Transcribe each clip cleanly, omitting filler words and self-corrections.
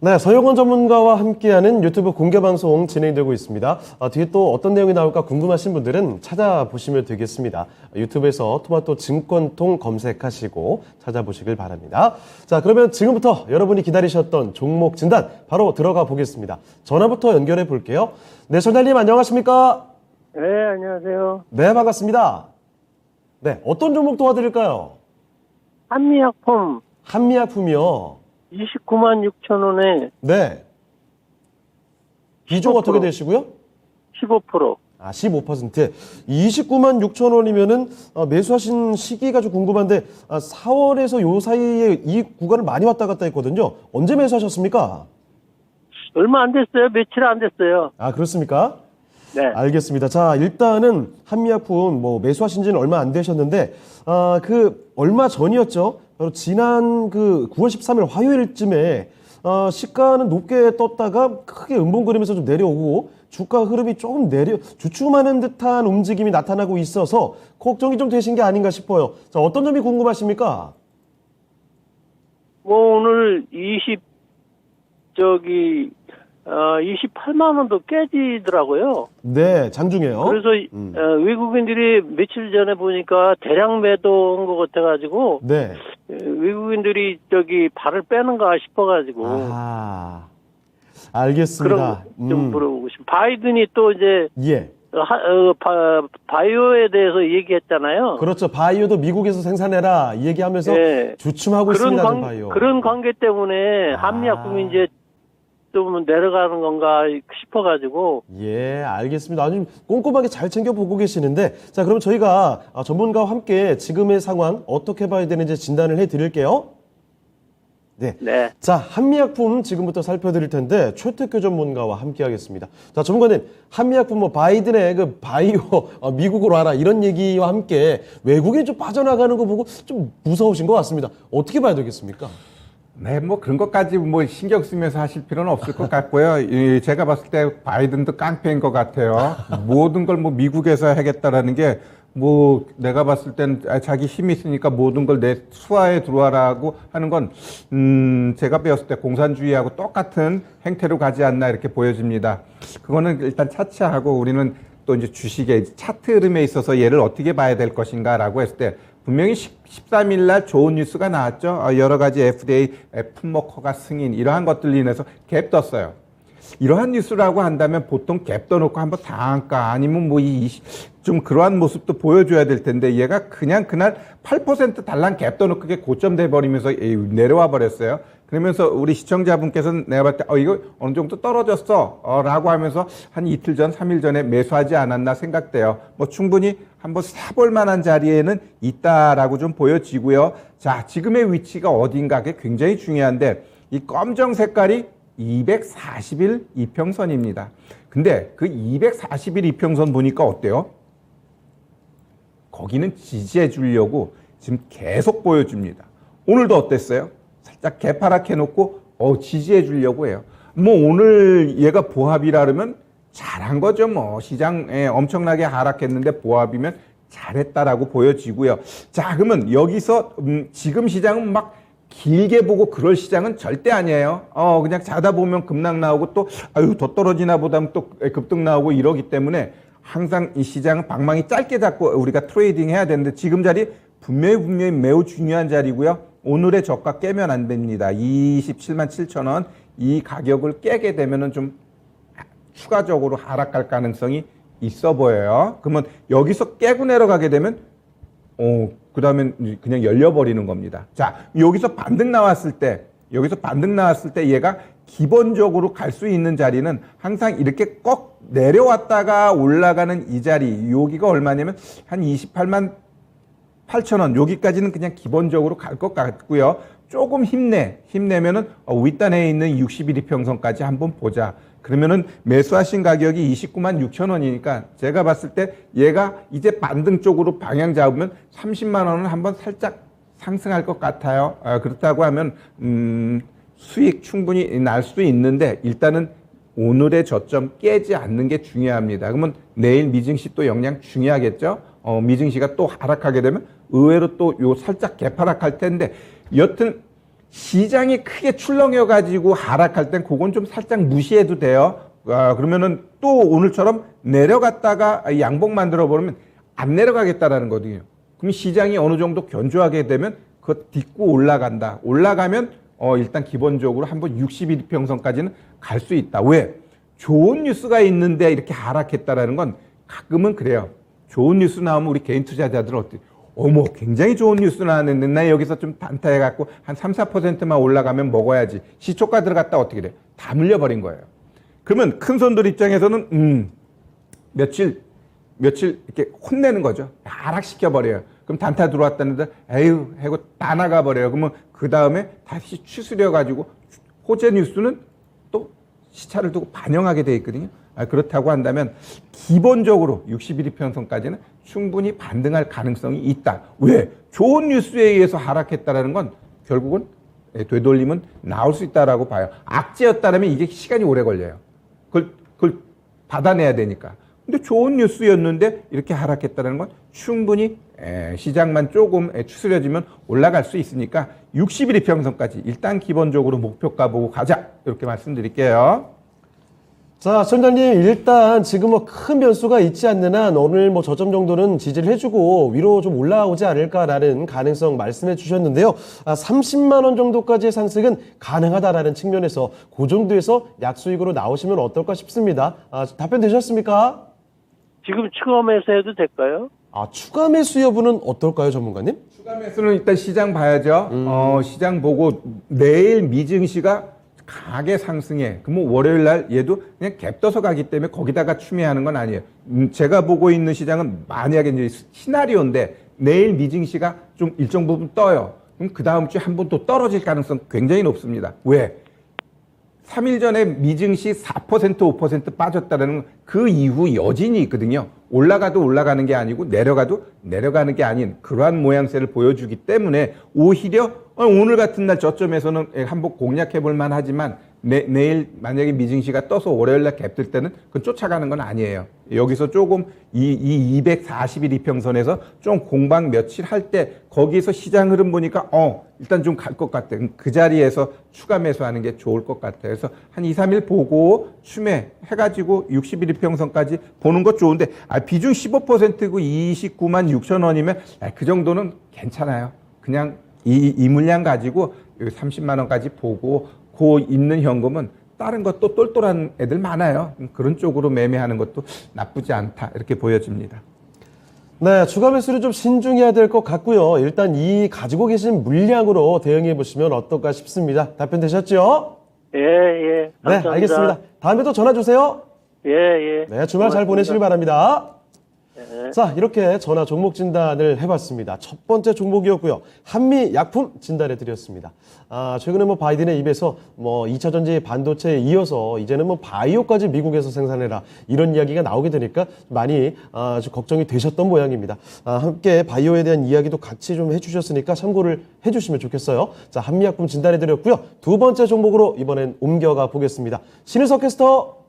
네, 서영원 전문가와 함께하는 유튜브 공개방송 진행되고 있습니다. 뒤에 또 어떤 내용이 나올까 궁금하신 분들은 찾아보시면 되겠습니다. 유튜브에서 토마토 증권통 검색하시고 찾아보시길 바랍니다. 자, 그러면 지금부터 여러분이 기다리셨던 종목 진단 바로 들어가 보겠습니다. 전화부터 연결해 볼게요. 네, 전달님 안녕하십니까? 네, 안녕하세요. 네, 반갑습니다. 네, 어떤 종목 도와드릴까요? 한미약품 한미약품이요. 29만 6천 원에 네. 비중 15%. 어떻게 되시고요? 15%. 15%. 29만 6천 원이면은 매수하신 시기가 좀 궁금한데 4월에서 요 사이에 이 구간을 많이 왔다 갔다 했거든요. 언제 매수하셨습니까? 얼마 안 됐어요. 며칠 안 됐어요. 아, 그렇습니까? 네. 알겠습니다. 자, 일단은 한미약품 매수하신 지는 얼마 안 되셨는데 얼마 전이었죠. 바로 지난 9월 13일 화요일쯤에 시가는 높게 떴다가 크게 음봉그림에서 좀 내려오고 주가 흐름이 조금 주춤하는 듯한 움직임이 나타나고 있어서 걱정이 좀 되신 게 아닌가 싶어요. 자, 어떤 점이 궁금하십니까? 오늘 28만 원도 깨지더라고요. 네, 장중에요. 그래서 외국인들이 며칠 전에 보니까 대량 매도한 것 같아가지고 네. 외국인들이 발을 빼는가 싶어가지고 아, 알겠습니다. 그럼 좀 물어보고 싶어요. 바이든이 또 이제 예. 바이오에 대해서 얘기했잖아요. 그렇죠. 바이오도 미국에서 생산해라 얘기하면서 네. 주춤하고 있습니다. 지금 바이오. 그런 관계 때문에 한미약품이 이제 좀 내려가는 건가 싶어가지고. 예, 알겠습니다. 아주 꼼꼼하게 잘 챙겨보고 계시는데, 자, 그럼 저희가 전문가와 함께 지금의 상황 어떻게 봐야 되는지 진단을 해드릴게요. 네. 네. 자, 한미약품 지금부터 살펴드릴 텐데 최태규 전문가와 함께하겠습니다. 자, 전문가님, 한미약품 바이든의 바이오 미국으로 와라 이런 얘기와 함께 외국인 좀 빠져나가는 거 보고 좀 무서우신 것 같습니다. 어떻게 봐야 되겠습니까? 네, 그런 것까지 신경 쓰면서 하실 필요는 없을 것 같고요. 제가 봤을 때 바이든도 깡패인 것 같아요. 모든 걸 미국에서 하겠다라는 게 내가 봤을 땐 자기 힘이 있으니까 모든 걸 내 수하에 들어와라고 하는 건, 제가 배웠을 때 공산주의하고 똑같은 행태로 가지 않나 이렇게 보여집니다. 그거는 일단 차치하고 우리는 또 이제 주식의 차트 흐름에 있어서 얘를 어떻게 봐야 될 것인가라고 했을 때 분명히 13일 날 좋은 뉴스가 나왔죠. 여러 가지 FDA 품목허가 승인 이러한 것들로 인해서 갭 떴어요. 이러한 뉴스라고 한다면 보통 갭 떠놓고 한번 당한가 아니면 좀 그러한 모습도 보여줘야 될 텐데 얘가 그냥 그날 8% 달랑 갭 떠놓고 그게 고점 돼버리면서 내려와 버렸어요. 그러면서 우리 시청자분께서는 내가 봤을 때 이거 어느 정도 떨어졌어 라고 하면서 한 이틀 전, 3일 전에 매수하지 않았나 생각돼요. 충분히 한번 사볼 만한 자리에는 있다라고 좀 보여지고요. 자, 지금의 위치가 어딘가 그게 굉장히 중요한데 이 검정 색깔이 240일 이평선입니다. 근데 그 240일 이평선 보니까 어때요? 거기는 지지해 주려고 지금 계속 보여줍니다. 오늘도 어땠어요? 살짝 개파랗게 놓고 지지해 주려고 해요. 오늘 얘가 보합이라 그러면 잘한 거죠. 시장에 엄청나게 하락했는데 보합이면 잘했다라고 보여지고요. 자, 그러면 여기서 지금 시장은 길게 보고 그럴 시장은 절대 아니에요. 그냥 자다 보면 급락 나오고 또 더 떨어지나 보다면 또 급등 나오고 이러기 때문에 항상 이 시장은 방망이 짧게 잡고 우리가 트레이딩 해야 되는데 지금 자리 분명히 매우 중요한 자리고요. 오늘의 저가 깨면 안 됩니다. 27만 7천 원 이 가격을 깨게 되면은 좀 추가적으로 하락할 가능성이 있어 보여요. 그러면 여기서 깨고 내려가게 되면 그 다음엔 그냥 열려버리는 겁니다. 자, 여기서 반등 나왔을 때 얘가 기본적으로 갈 수 있는 자리는 항상 이렇게 꺾 내려왔다가 올라가는 이 자리, 여기가 얼마냐면 한 28만 8천 원, 여기까지는 그냥 기본적으로 갈 것 같고요. 조금 힘내면은 윗단에 있는 60일 이평선까지 한번 보자. 그러면은 매수하신 가격이 29만 6천 원이니까 제가 봤을 때 얘가 이제 반등 쪽으로 방향 잡으면 30만 원은 한번 살짝 상승할 것 같아요. 그렇다고 하면 수익 충분히 날 수 있는데 일단은 오늘의 저점 깨지 않는 게 중요합니다. 그러면 내일 미증시 또 영향 중요하겠죠. 미증시가 또 하락하게 되면 의외로 또 요 살짝 개파락할 텐데 여튼 시장이 크게 출렁여가지고 하락할 땐 그건 좀 살짝 무시해도 돼요. 그러면은 또 오늘처럼 내려갔다가 양봉 만들어 버리면 안 내려가겠다라는 거거든요. 그럼 시장이 어느 정도 견조하게 되면 그거 딛고 올라간다. 올라가면 일단 기본적으로 한번 61평선까지는 갈 수 있다. 왜? 좋은 뉴스가 있는데 이렇게 하락했다라는 건 가끔은 그래요. 좋은 뉴스 나오면 우리 개인 투자자들은 어때? 어머, 굉장히 좋은 뉴스 나왔는데 나 여기서 좀 단타해갖고 한 3, 4%만 올라가면 먹어야지. 시초가 들어갔다 어떻게 돼? 다 물려버린 거예요. 그러면 큰 손들 입장에서는 며칠 이렇게 혼내는 거죠. 하락시켜버려요. 그럼 단타 들어왔다는데 에휴 하고 다 나가버려요. 그러면 그 다음에 다시 추스려가지고 호재 뉴스는 또 시차를 두고 반영하게 돼 있거든요. 그렇다고 한다면 기본적으로 61이평선까지는 충분히 반등할 가능성이 있다. 왜? 좋은 뉴스에 의해서 하락했다라는 건 결국은 되돌림은 나올 수 있다라고 봐요. 악재였다라면 이게 시간이 오래 걸려요. 그걸 받아내야 되니까. 근데 좋은 뉴스였는데 이렇게 하락했다는 건 충분히 시장만 조금 추스려지면 올라갈 수 있으니까 61이평선까지 일단 기본적으로 목표가 보고 가자. 이렇게 말씀드릴게요. 자, 시청자님, 일단 지금 뭐 큰 변수가 있지 않는 한 오늘 뭐 저점 정도는 지지를 해주고 위로 좀 올라오지 않을까라는 가능성 말씀해 주셨는데요. 30만 원 정도까지의 상승은 가능하다라는 측면에서 그 정도에서 약수익으로 나오시면 어떨까 싶습니다. 답변 되셨습니까? 지금 추가 매수해도 될까요? 추가 매수 여부는 어떨까요, 전문가님? 추가 매수는 일단 시장 봐야죠. 시장 보고 내일 미증시가 강하게 상승해. 그러면 월요일 날 얘도 그냥 갭 떠서 가기 때문에 거기다가 추매하는 건 아니에요. 제가 보고 있는 시장은 만약에 이제 시나리오인데 내일 미증시가 좀 일정 부분 떠요. 그럼 그 다음 주에 한 번 또 떨어질 가능성 굉장히 높습니다. 왜? 3일 전에 미증시 4%, 5% 빠졌다는 그 이후 여진이 있거든요. 올라가도 올라가는 게 아니고 내려가도 내려가는 게 아닌 그러한 모양새를 보여주기 때문에 오히려 오늘 같은 날 저점에서는 한번 공략해 볼 만하지만 내일 만약에 미증시가 떠서 월요일 날 갭들 때는 그건 쫓아가는 건 아니에요. 여기서 조금 이 241 이평선에서 좀 공방 며칠 할 때 거기서 시장 흐름 보니까 일단 좀 갈 것 같아. 그 자리에서 추가 매수하는 게 좋을 것 같아요. 그래서 한 2, 3일 보고 추매 해가지고 61 이평선까지 보는 것 좋은데 비중 15%고 29만 6천 원이면 그 정도는 괜찮아요. 그냥 이 물량 가지고 30만 원까지 보고 그 있는 현금은 다른 것도 똘똘한 애들 많아요. 그런 쪽으로 매매하는 것도 나쁘지 않다 이렇게 보여집니다. 네, 추가 매수를 좀 신중해야 될 것 같고요. 일단 이 가지고 계신 물량으로 대응해 보시면 어떨까 싶습니다. 답변 되셨죠? 예. 감사합니다. 네, 알겠습니다. 다음에 또 전화 주세요. 예. 네, 주말 잘 보내시길 바랍니다. 자, 이렇게 전화 종목 진단을 해봤습니다. 첫 번째 종목이었고요. 한미약품 진단해드렸습니다. 최근에 뭐 바이든의 입에서 뭐 2차 전지 반도체에 이어서 이제는 뭐 바이오까지 미국에서 생산해라 이런 이야기가 나오게 되니까 많이 좀 걱정이 되셨던 모양입니다. 함께 바이오에 대한 이야기도 같이 좀 해주셨으니까 참고를 해주시면 좋겠어요. 자, 한미약품 진단해드렸고요. 두 번째 종목으로 이번엔 옮겨가 보겠습니다. 신은석 캐스터.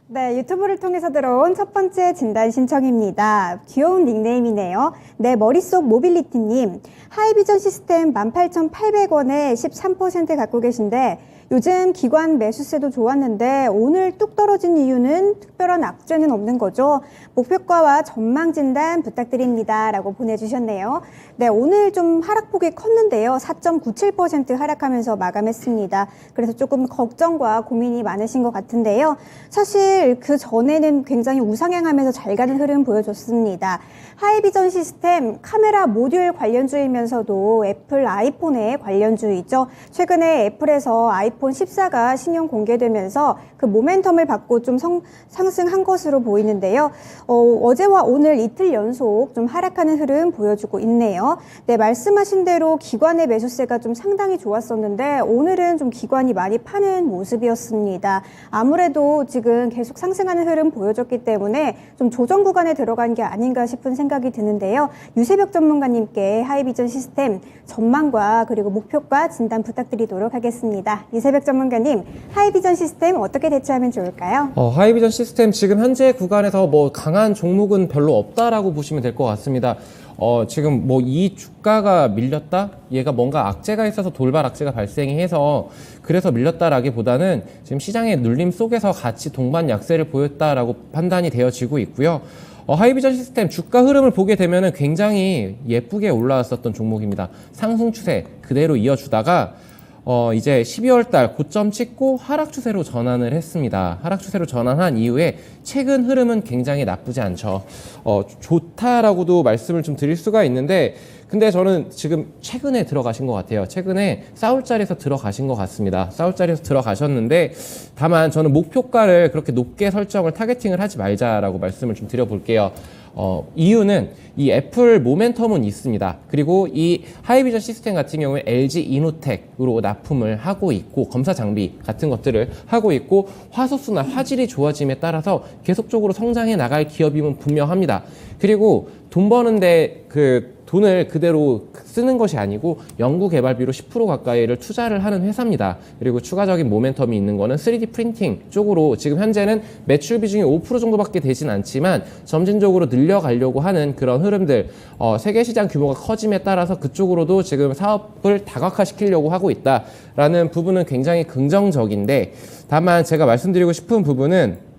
네, 유튜브를 통해서 들어온 첫 번째 진단 신청입니다. 귀여운 닉네임이네요. 내 머릿속 모빌리티님, 하이비전 시스템 18,800원에 13% 갖고 계신데 요즘 기관 매수세도 좋았는데 오늘 뚝 떨어진 이유는 특별한 악재는 없는 거죠? 목표가와 전망 진단 부탁드립니다. 라고 보내주셨네요. 네, 오늘 좀 하락폭이 컸는데요. 4.97% 하락하면서 마감했습니다. 그래서 조금 걱정과 고민이 많으신 것 같은데요. 사실 그 전에는 굉장히 우상향하면서 잘 가는 흐름 보여줬습니다. 하이비전 시스템 카메라 모듈 관련주이면서도 애플 아이폰의 관련주이죠. 최근에 애플에서 아이폰 14가 신형 공개되면서 그 모멘텀을 받고 좀 상승한 것으로 보이는데요. 어제와 오늘 이틀 연속 좀 하락하는 흐름 보여주고 있네요. 네, 말씀하신 대로 기관의 매수세가 좀 상당히 좋았었는데 오늘은 좀 기관이 많이 파는 모습이었습니다. 아무래도 지금 계속 상승하는 흐름 보여줬기 때문에 좀 조정 구간에 들어간 게 아닌가 싶은 생각이 드는데요. 유세벽 전문가님께 하이비전 시스템 전망과 그리고 목표가 진단 부탁드리도록 하겠습니다. 유세벽 김태백 전문가님, 하이비전 시스템 어떻게 대처하면 좋을까요? 하이비전 시스템 지금 현재 구간에서 뭐 강한 종목은 별로 없다라고 보시면 될 것 같습니다. 지금 뭐 이 주가가 밀렸다? 얘가 뭔가 악재가 있어서 돌발 악재가 발생이 해서 그래서 밀렸다라기보다는 지금 시장의 눌림 속에서 같이 동반 약세를 보였다라고 판단이 되어지고 있고요. 하이비전 시스템 주가 흐름을 보게 되면은 굉장히 예쁘게 올라왔었던 종목입니다. 상승 추세 그대로 이어주다가 이제 12월 달 고점 찍고 하락 추세로 전환을 했습니다. 하락 추세로 전환한 이후에 최근 흐름은 굉장히 나쁘지 않죠. 좋다라고도 말씀을 좀 드릴 수가 있는데, 근데 저는 지금 최근에 들어가신 것 같아요. 최근에 싸울 자리에서 들어가신 것 같습니다. 싸울 자리에서 들어가셨는데, 다만 저는 목표가를 그렇게 높게 설정을 타겟팅을 하지 말자라고 말씀을 좀 드려볼게요. 이유는 이 애플 모멘텀은 있습니다. 그리고 이 하이비전 시스템 같은 경우에 LG 이노텍으로 납품을 하고 있고 검사 장비 같은 것들을 하고 있고 화소수나 화질이 좋아짐에 따라서 계속적으로 성장해 나갈 기업임은 분명합니다. 그리고 돈 버는데 돈을 그대로 쓰는 것이 아니고 연구 개발비로 10% 가까이를 투자를 하는 회사입니다. 그리고 추가적인 모멘텀이 있는 거는 3D 프린팅 쪽으로 지금 현재는 매출 비중이 5% 정도밖에 되진 않지만 점진적으로 늘려가려고 하는 그런 흐름들, 세계 시장 규모가 커짐에 따라서 그쪽으로도 지금 사업을 다각화시키려고 하고 있다라는 부분은 굉장히 긍정적인데, 다만 제가 말씀드리고 싶은 부분은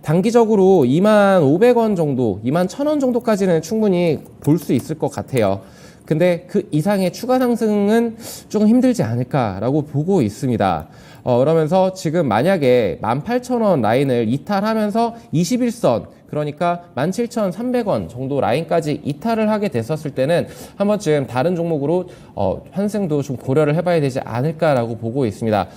단기적으로 25,500원 정도, 21,000원 정도까지는 충분히 볼 수 있을 것 같아요. 근데 그 이상의 추가 상승은 조금 힘들지 않을까라고 보고 있습니다. 그러면서 지금 만약에 18,000원 라인을 이탈하면서 21선, 그러니까 17,300원 정도 라인까지 이탈을 하게 됐었을 때는 한 번쯤 다른 종목으로 환승도 좀 고려를 해봐야 되지 않을까라고 보고 있습니다.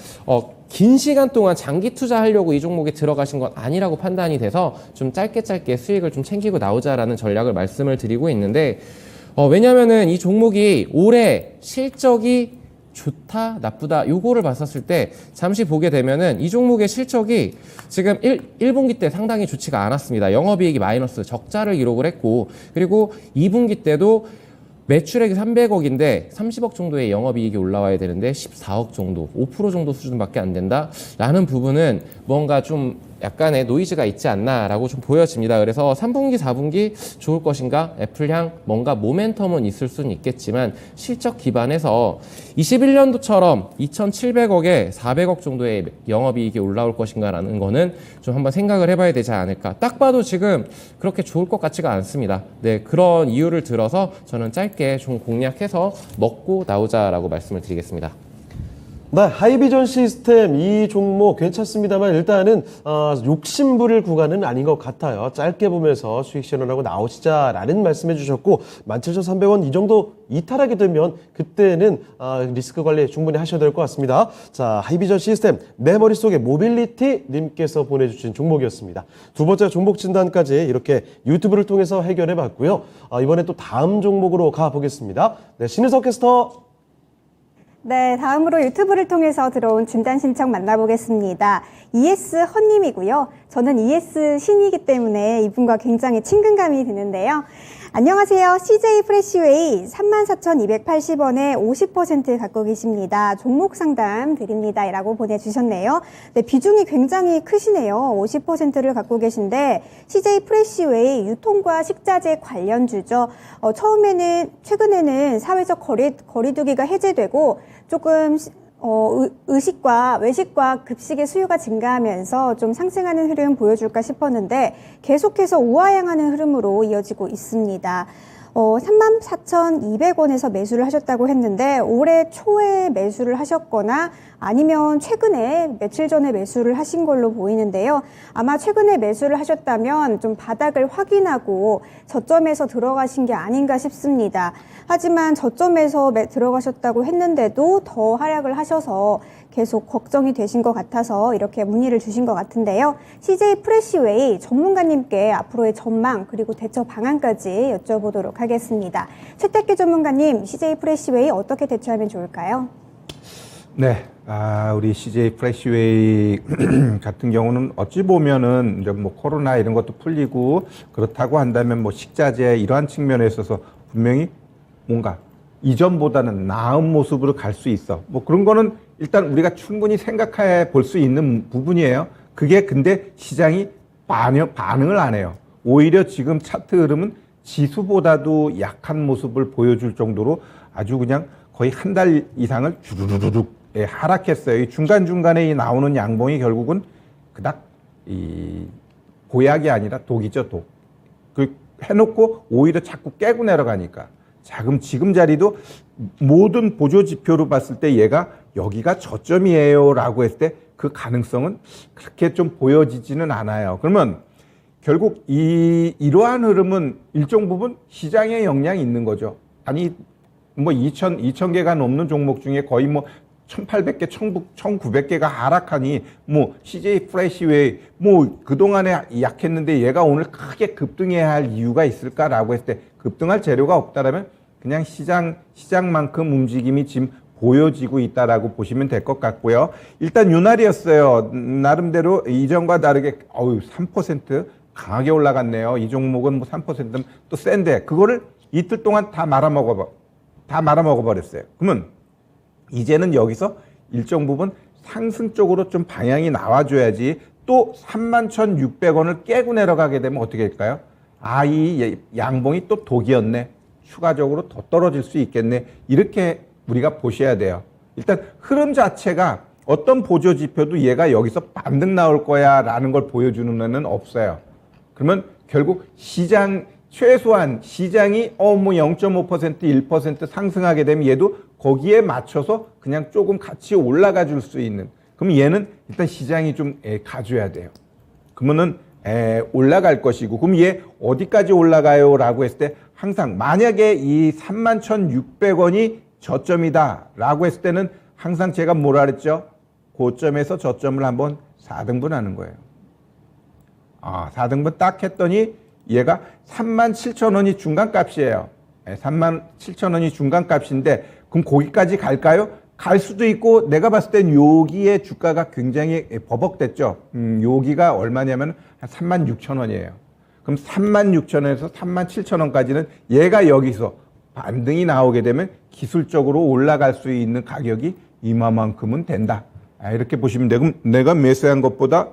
긴 시간 동안 장기 투자하려고 이 종목에 들어가신 건 아니라고 판단이 돼서 좀 짧게 수익을 좀 챙기고 나오자라는 전략을 말씀을 드리고 있는데, 왜냐면은 이 종목이 올해 실적이 좋다, 나쁘다, 요거를 봤었을 때 잠시 보게 되면은 이 종목의 실적이 지금 1분기 때 상당히 좋지가 않았습니다. 영업이익이 마이너스 적자를 기록을 했고, 그리고 2분기 때도 매출액이 300억인데 30억 정도의 영업이익이 올라와야 되는데 14억 정도, 5% 정도 수준밖에 안 된다라는 부분은 뭔가 좀 약간의 노이즈가 있지 않나라고 좀 보여집니다. 그래서 3분기, 4분기 좋을 것인가? 애플향 뭔가 모멘텀은 있을 수는 있겠지만 실적 기반에서 21년도처럼 2,700억에 400억 정도의 영업이익이 올라올 것인가라는 거는 좀 한번 생각을 해봐야 되지 않을까. 딱 봐도 지금 그렇게 좋을 것 같지가 않습니다. 네, 그런 이유를 들어서 저는 짧게 좀 공략해서 먹고 나오자라고 말씀을 드리겠습니다. 네, 하이비전 시스템 이 종목 괜찮습니다만 일단은 욕심부릴 구간은 아닌 것 같아요. 짧게 보면서 수익 실현하고 나오시자라는 말씀해 주셨고, 17,300원 이 정도 이탈하게 되면 그때는 리스크 관리 충분히 하셔야 될 것 같습니다. 자, 하이비전 시스템 내 머릿속에 모빌리티 님께서 보내주신 종목이었습니다. 두 번째 종목 진단까지 이렇게 유튜브를 통해서 해결해 봤고요. 이번에 또 다음 종목으로 가보겠습니다. 네, 신은석 캐스터. 네, 다음으로 유튜브를 통해서 들어온 진단 신청 만나보겠습니다. ES 헌님이고요. 저는 ES 신이기 때문에 이분과 굉장히 친근감이 드는데요. 안녕하세요. CJ 프레시웨이 34,280원에 50% 갖고 계십니다. 종목 상담 드립니다. 라고 보내주셨네요. 네, 비중이 굉장히 크시네요. 50%를 갖고 계신데 CJ 프레시웨이 유통과 식자재 관련주죠. 최근에는 사회적 거리두기가 해제되고 조금 의식과 외식과 급식의 수요가 증가하면서 좀 상승하는 흐름 보여줄까 싶었는데 계속해서 우하향하는 흐름으로 이어지고 있습니다. 34,200원에서 매수를 하셨다고 했는데 올해 초에 매수를 하셨거나 아니면 최근에 며칠 전에 매수를 하신 걸로 보이는데요. 아마 최근에 매수를 하셨다면 좀 바닥을 확인하고 저점에서 들어가신 게 아닌가 싶습니다. 하지만 저점에서 들어가셨다고 했는데도 더 하락을 하셔서 계속 걱정이 되신 것 같아서 이렇게 문의를 주신 것 같은데요. CJ 프레시웨이 전문가님께 앞으로의 전망 그리고 대처 방안까지 여쭤보도록 하겠습니다. 최택기 전문가님, CJ 프레시웨이 어떻게 대처하면 좋을까요? 네, 우리 CJ 프레시웨이 같은 경우는 어찌 보면은 이제 뭐 코로나 이런 것도 풀리고 그렇다고 한다면 뭐 식자재 이러한 측면에 있어서 분명히 뭔가 이전보다는 나은 모습으로 갈 수 있어. 뭐 그런 거는 일단 우리가 충분히 생각해 볼 수 있는 부분이에요. 그게 근데 시장이 반응을 안 해요. 오히려 지금 차트 흐름은 지수보다도 약한 모습을 보여줄 정도로 아주 그냥 거의 한 달 이상을 주르륵 하락했어요. 이 중간중간에 나오는 양봉이 결국은 그닥 이 보약이 아니라 독이죠, 독. 그 해놓고 오히려 자꾸 깨고 내려가니까. 자, 그럼 지금 자리도 모든 보조 지표로 봤을 때 얘가 여기가 저점이에요 라고 했을 때 그 가능성은 그렇게 좀 보여지지는 않아요. 그러면 결국 이러한 흐름은 일정 부분 시장의 영향이 있는 거죠. 아니, 뭐 2,000개가 넘는 종목 중에 거의 뭐 1,800개, 1,900개가 하락하니 뭐 CJ 프레시 외에 뭐 그동안에 약했는데 얘가 오늘 크게 급등해야 할 이유가 있을까라고 했을 때 급등할 재료가 없다라면 그냥 시장만큼 움직임이 지금 보여지고 있다라고 보시면 될 것 같고요. 일단 유날이었어요. 나름대로 이전과 다르게 3% 강하게 올라갔네요. 이 종목은 뭐 3%는 또 센데 그거를 이틀 동안 다 말아먹어 버렸어요. 그러면 이제는 여기서 일정 부분 상승 쪽으로 좀 방향이 나와줘야지 또 31,600원을 깨고 내려가게 되면 어떻게 할까요? 이 양봉이 또 독이었네. 추가적으로 더 떨어질 수 있겠네. 이렇게 우리가 보셔야 돼요. 일단 흐름 자체가 어떤 보조 지표도 얘가 여기서 반등 나올 거야 라는 걸 보여주는 애는 없어요. 그러면 결국 최소한 시장이 뭐 0.5%, 1% 상승하게 되면 얘도 거기에 맞춰서 그냥 조금 같이 올라가 줄 수 있는. 그럼 얘는 일단 시장이 좀 가줘야 돼요. 그러면은 올라갈 것이고, 그럼 얘 어디까지 올라가요? 라고 했을 때 항상 만약에 이 31,600원이 저점이다 라고 했을 때는 항상 제가 뭐라 그랬죠? 고점에서 저점을 한번 4등분 하는 거예요. 4등분 딱 했더니 얘가 37,000원이 중간값이에요. 37,000원이 중간값인데 그럼 거기까지 갈까요? 갈 수도 있고 내가 봤을 땐 여기에 주가가 굉장히 버벅댔죠. 여기가 얼마냐면 한 36,000원이에요. 그럼 36,000원에서 37,000원까지는 얘가 여기서 반등이 나오게 되면 기술적으로 올라갈 수 있는 가격이 이만큼은 된다. 이렇게 보시면 되고 내가 매수한 것보다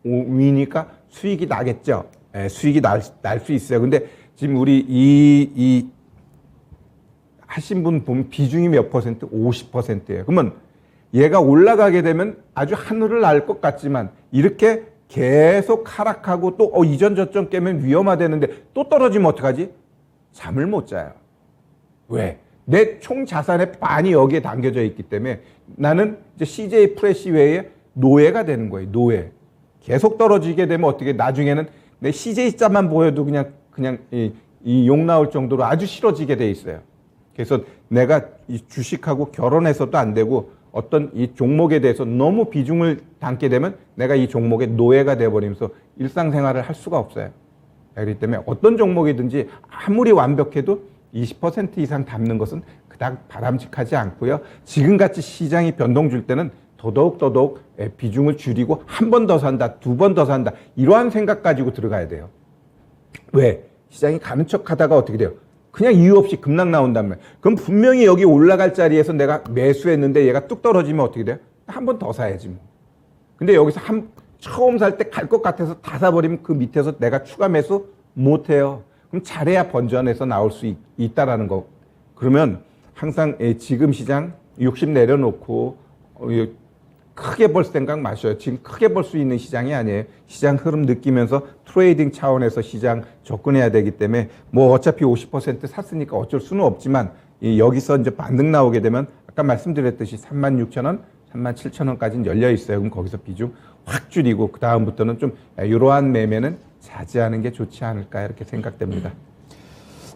위니까 수익이 나겠죠. 수익이 날 수 있어요. 근데 지금 우리 이 하신 분 보면 비중이 몇 퍼센트? 50%예요. 그러면 얘가 올라가게 되면 아주 하늘을 날 것 같지만 이렇게 계속 하락하고 또 이전 저점 깨면 위험하다는데 또 떨어지면 어떡하지? 잠을 못 자요. 왜? 내 총 자산의 반이 여기에 담겨져 있기 때문에 나는 이제 CJ 프레시 외에 노예가 되는 거예요. 노예. 계속 떨어지게 되면 어떻게 나중에는 내 CJ 자만 보여도 그냥 이 욕 나올 정도로 아주 싫어지게 돼 있어요. 그래서 내가 이 주식하고 결혼해서도 안 되고 어떤 이 종목에 대해서 너무 비중을 담게 되면 내가 이 종목의 노예가 돼버리면서 일상생활을 할 수가 없어요. 그렇기 때문에 어떤 종목이든지 아무리 완벽해도 20% 이상 담는 것은 그닥 바람직하지 않고요. 지금같이 시장이 변동 줄 때는 더더욱 비중을 줄이고 한 번 더 산다, 두 번 더 산다 이러한 생각 가지고 들어가야 돼요. 왜? 시장이 가는 척 하다가 어떻게 돼요? 그냥 이유 없이 급락 나온단 말이에요. 그럼 분명히 여기 올라갈 자리에서 내가 매수했는데 얘가 뚝 떨어지면 어떻게 돼요? 한 번 더 사야지 뭐. 근데 여기서 처음 살 때 갈 것 같아서 다 사버리면 그 밑에서 내가 추가 매수 못 해요. 그럼 잘해야 번전해서 나올 수 있다라는 거. 그러면 항상 지금 시장 욕심 내려놓고 크게 벌 생각 마셔요. 지금 크게 벌 수 있는 시장이 아니에요. 시장 흐름 느끼면서 트레이딩 차원에서 시장 접근해야 되기 때문에 뭐 어차피 50% 샀으니까 어쩔 수는 없지만 여기서 이제 반등 나오게 되면 아까 말씀드렸듯이 36,000원, 37,000원까지는 열려 있어요. 그럼 거기서 비중 확 줄이고 그 다음부터는 좀 이러한 매매는 자제하는 게 좋지 않을까 이렇게 생각됩니다.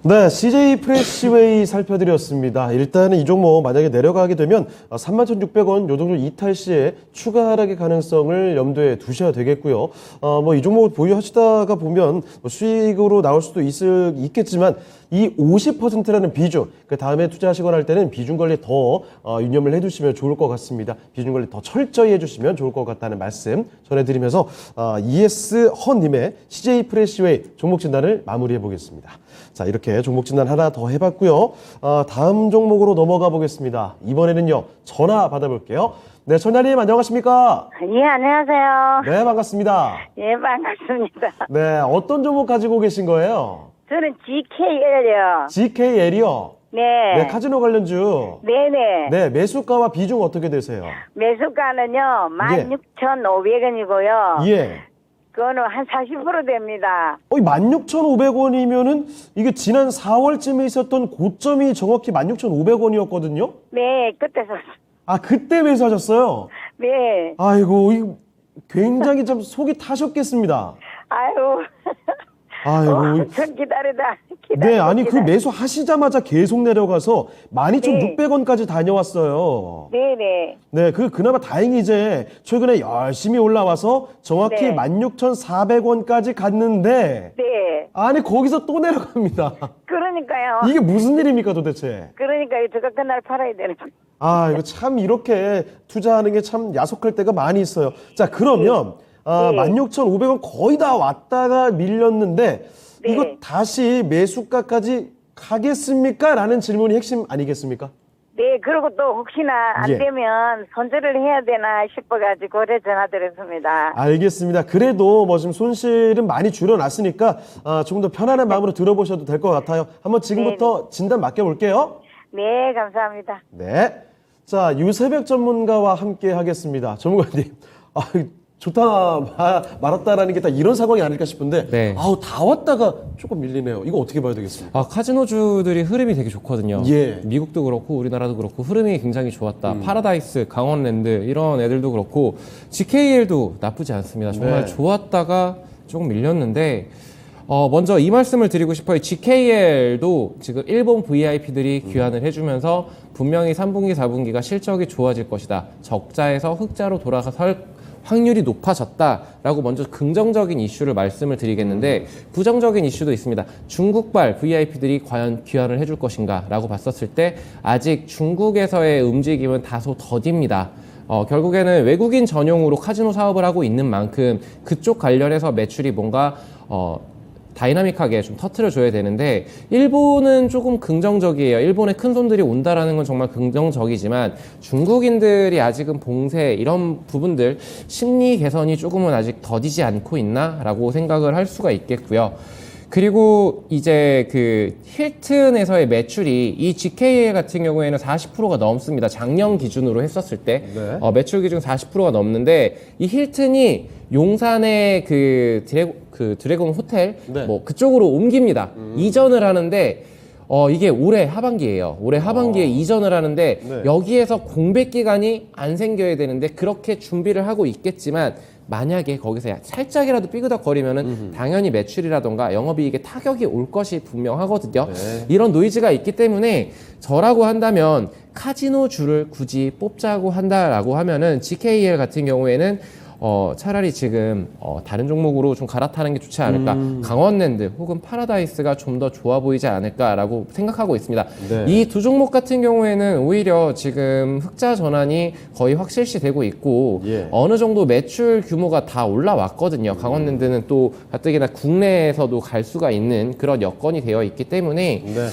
네, CJ 프레시웨이 살펴드렸습니다. 일단은 이 종목 만약에 내려가게 되면 31,600원 요 정도 이탈 시에 추가 하락의 가능성을 염두에 두셔야 되겠고요. 뭐 이 종목을 보유하시다가 보면 뭐 수익으로 나올 수도 있겠지만 이 50%라는 비중, 그 다음에 투자하시거나 할 때는 비중 관리 더 유념을 해두시면 좋을 것 같습니다. 비중 관리 더 철저히 해주시면 좋을 것 같다는 말씀 전해드리면서 ES 허님의 CJ 프레시웨이 종목 진단을 마무리해 보겠습니다. 자, 이렇게 종목 진단 하나 더 해봤고요. 다음 종목으로 넘어가 보겠습니다. 이번에는요, 전화 받아볼게요. 네, 천야님 안녕하십니까? 예, 안녕하세요. 네, 반갑습니다. 예, 반갑습니다. 네, 어떤 종목 가지고 계신 거예요? 저는 GKL이요. GKL이요? 네. 네, 카지노 관련주. 네네. 네, 매수가와 비중 어떻게 되세요? 매수가는요, 16,500원이고요. 예. 그거는 한 40% 됩니다. 16,500원이면은 이게 지난 4월쯤에 있었던 고점이 정확히 16,500원이었거든요? 네, 그때 아, 그때 매수하셨어요? 네. 아이고, 이거 굉장히 좀 속이 타셨겠습니다. 아유. 아이고. 전 기다리다. 네, 아니 그 매수하시자마자 계속 내려가서 12,600원까지 다녀왔어요. 네네. 네, 그나마 다행히 이제 최근에 열심히 올라와서 정확히 네. 16,400원까지 갔는데 네. 아니 거기서 또 내려갑니다. 그러니까요. 이게 무슨 일입니까 도대체? 그러니까 제가 그날 팔아야 되는 거예요. 아, 이거 참 이렇게 투자하는 게 참 야속할 때가 많이 있어요. 자, 그러면 네. 16,500원 거의 다 왔다가 밀렸는데 네. 이거 다시 매수가까지 가겠습니까? 라는 질문이 핵심 아니겠습니까? 네, 그리고 또 혹시나 안 예. 되면 손절을 해야 되나 싶어가지고 그래 전화드렸습니다. 알겠습니다. 그래도 뭐 지금 손실은 많이 줄여놨으니까 조금 더 편안한 마음으로 들어보셔도 될 것 같아요. 한번 지금부터 진단 맡겨볼게요. 네, 감사합니다. 네. 자, 유세벽 전문가와 함께 하겠습니다. 전문가님, 좋다 말았다라는 게 다 이런 상황이 아닐까 싶은데, 네. 다 왔다가 조금 밀리네요. 이거 어떻게 봐야 되겠습니까? 카지노주들이 흐름이 되게 좋거든요. 예. 미국도 그렇고 우리나라도 그렇고 흐름이 굉장히 좋았다. 파라다이스, 강원랜드 이런 애들도 그렇고 GKL도 나쁘지 않습니다. 정말 네. 좋았다가 조금 밀렸는데 먼저 이 말씀을 드리고 싶어요. GKL도 지금 일본 VIP들이 귀환을 해주면서 분명히 3분기, 4분기가 실적이 좋아질 것이다. 적자에서 흑자로 돌아설 확률이 높아졌다라고 먼저 긍정적인 이슈를 말씀을 드리겠는데 부정적인 이슈도 있습니다. 중국발 VIP들이 과연 귀환을 해줄 것인가 라고 봤었을 때 아직 중국에서의 움직임은 다소 더딥니다. 결국에는 외국인 전용으로 카지노 사업을 하고 있는 만큼 그쪽 관련해서 매출이 뭔가 다이나믹하게 좀 터트려줘야 되는데 일본은 조금 긍정적이에요. 일본의 큰 손들이 온다라는 건 정말 긍정적이지만 중국인들이 아직은 봉쇄 이런 부분들 심리 개선이 조금은 아직 더디지 않고 있나라고 생각을 할 수가 있겠고요. 그리고 이제 그 힐튼에서의 매출이 이 GKL 같은 경우에는 40%가 넘습니다. 작년 기준으로 했었을 때 네. 매출 기준 40%가 넘는데 이 힐튼이 용산의 그 드래곤 호텔 네. 뭐 그쪽으로 옮깁니다. 이전을 하는데 이게 올해 하반기예요. 올해 하반기에 이전을 하는데 네. 여기에서 공백 기간이 안 생겨야 되는데 그렇게 준비를 하고 있겠지만 만약에 거기서 살짝이라도 삐그덕거리면은 당연히 매출이라던가 영업이익에 타격이 올 것이 분명하거든요. 네. 이런 노이즈가 있기 때문에 저라고 한다면 카지노주를 굳이 뽑자고 한다라고 하면은 GKL 같은 경우에는 차라리 지금 다른 종목으로 좀 갈아타는 게 좋지 않을까. 강원랜드 혹은 파라다이스가 좀 더 좋아 보이지 않을까라고 생각하고 있습니다. 네. 이 두 종목 같은 경우에는 오히려 지금 흑자 전환이 거의 확실시 되고 있고 예. 어느 정도 매출 규모가 다 올라왔거든요. 강원랜드는 또 가뜩이나 국내에서도 갈 수가 있는 그런 여건이 되어 있기 때문에 네.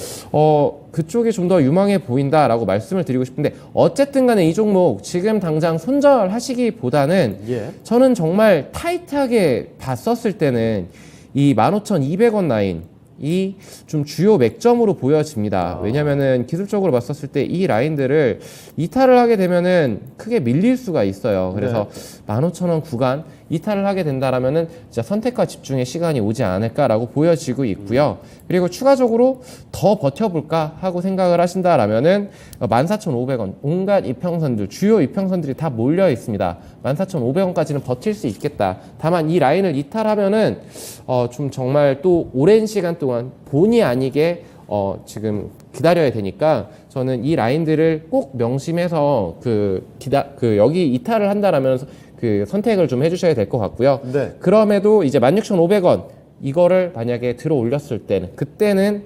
그쪽이 좀 더 유망해 보인다라고 말씀을 드리고 싶은데 어쨌든 간에 이 종목 지금 당장 손절하시기보다는 예. 저는 정말 타이트하게 봤었을 때는 이 15,200원 라인 이 좀 주요 맥점으로 보여집니다. 왜냐면은 기술적으로 봤었을 때 이 라인들을 이탈을 하게 되면은 크게 밀릴 수가 있어요. 그래서 15,000원 구간 이탈을 하게 된다라면은 진짜 선택과 집중의 시간이 오지 않을까라고 보여지고 있고요. 그리고 추가적으로 더 버텨볼까 하고 생각을 하신다라면은 14,500원 온갖 이평선들 주요 이평선들이 다 몰려 있습니다. 14,500원까지는 버틸 수 있겠다. 다만 이 라인을 이탈하면은 좀 정말 또 오랜 시간 동안 본의 아니게 지금 기다려야 되니까 저는 이 라인들을 꼭 명심해서 여기 이탈을 한다라면 그 선택을 좀 해주셔야 될 것 같고요. 네. 그럼에도 이제 16,500원 이거를 만약에 들어 올렸을 때는 그때는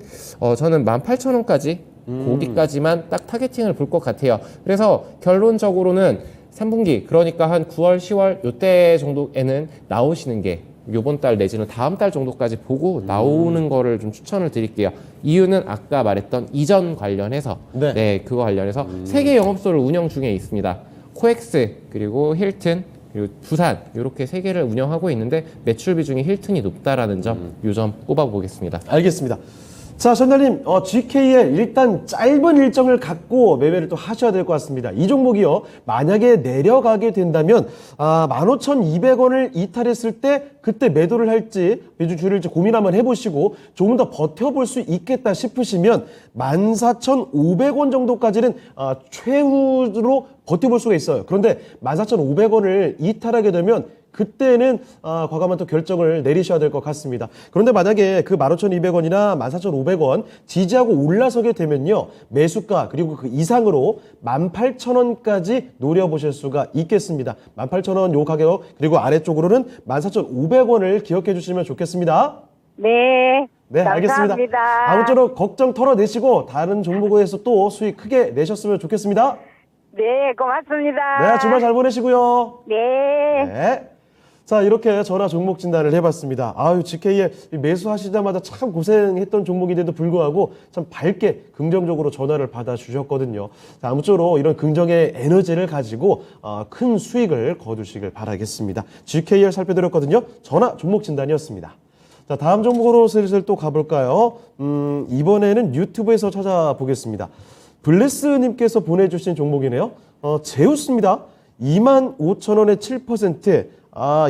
저는 18,000원까지 거기까지만 딱 타겟팅을 볼 것 같아요. 그래서 결론적으로는 3분기 그러니까 한 9월, 10월 요때 정도에는 나오시는 게 요번 달 내지는 다음 달 정도까지 보고 나오는 거를 좀 추천을 드릴게요. 이유는 아까 말했던 이전 관련해서 네. 그거 관련해서 세개 영업소를 운영 중에 있습니다. 코엑스 그리고 힐튼 그리고 부산 이렇게 세 개를 운영하고 있는데 매출 비중이 힐튼이 높다라는 점, 요 점 꼽아보겠습니다. 알겠습니다. 자, 전달님, GK에 일단 짧은 일정을 갖고 매매를 또 하셔야 될 것 같습니다. 이 종목이요, 만약에 내려가게 된다면, 15,200원을 이탈했을 때, 그때 매도를 할지, 매주 줄일지 고민 한번 해보시고, 조금 더 버텨볼 수 있겠다 싶으시면, 14,500원 정도까지는, 최후로 버텨볼 수가 있어요. 그런데 14,500원을 이탈하게 되면, 그때는 과감한 또 결정을 내리셔야 될 것 같습니다. 그런데 만약에 그 15,200원이나 14,500원 지지하고 올라서게 되면요, 매수가 그리고 그 이상으로 18,000원까지 노려보실 수가 있겠습니다. 18,000원 요 가격, 그리고 아래쪽으로는 14,500원을 기억해 주시면 좋겠습니다. 네. 네, 알겠습니다. 감사합니다. 아무쪼록 걱정 털어내시고 다른 종목에서 또 수익 크게 내셨으면 좋겠습니다. 네, 고맙습니다. 네, 주말 잘 보내시고요. 네. 네. 자, 이렇게 전화 종목 진단을 해봤습니다. 아유, GK에 매수하시자마자 참 고생했던 종목인데도 불구하고 참 밝게 긍정적으로 전화를 받아주셨거든요. 자, 아무쪼록 이런 긍정의 에너지를 가지고 큰 수익을 거두시길 바라겠습니다. GK를 살펴드렸거든요. 전화 종목 진단이었습니다. 자, 다음 종목으로 슬슬 또 가볼까요? 이번에는 유튜브에서 찾아보겠습니다. 블레스님께서 보내주신 종목이네요. 제우스입니다. 25,000원에 7%.